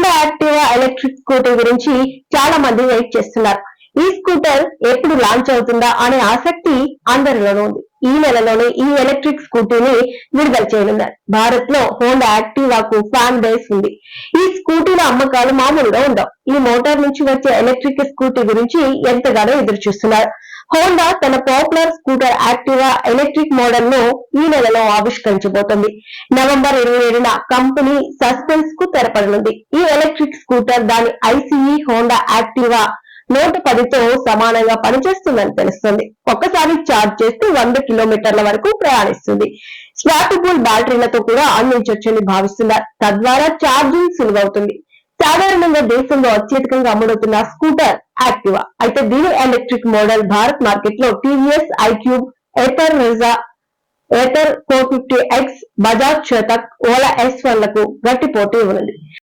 Honda Activa electric scooter గురించి చాలా మంది వెయిట్ చేస్తున్నారు. ఈ స్కూటర్ ఎప్పుడు లాంచ్ అవుతుందా అనే ఆసక్తి అందరిలోనూ ఉంది. ఈ నెలలోనే ఈ ఎలక్ట్రిక్ స్కూటీని విడుదల చేయనున్నారు. భారత్ లో హోండా యాక్టివాకు ఫ్యాన్ బేస్ ఉంది. ఈ స్కూటీల అమ్మకాలు మామూలుగా ఉండవు. ఈ మోటార్ నుంచి వచ్చే ఎలక్ట్రిక్ స్కూటీ గురించి ఎంతగానో ఎదురు చూస్తున్నారు. హోండా తన popular scooter Activa electric model ను ఈ నెలలో ఆవిష్కరించబోతోంది. నవంబర్ 27న కంపెనీ సస్పెన్స్ కు తెరపడనుంది. ఈ ఎలక్ట్రిక్ స్కూటర్ దాని ఐసీఈ హోండా యాక్టివా 110తో సమానంగా పనిచేస్తుందని తెలుస్తోంది. ఒక్కసారి ఛార్జ్ చేస్తే 100 కిలోమీటర్ల వరకు ప్రయాణిస్తుంది. స్వాపబుల్ బ్యాటరీలతో కూడా అందించొచ్చని భావిస్తున్నారు. తద్వారా ఛార్జింగ్ సులువవుతుంది. సాధారణంగా దేశంలో అత్యధికంగా అమ్ముడుతున్న స్కూటర్ యాక్టివా. అయితే దీని ఎలక్ట్రిక్ మోడల్ భారత్ మార్కెట్ లో TVS iQube, Ather Reza, Ather 450X, Bajaj Chetak, Ola S1 లకు గట్టి పోటీ ఉన్నది.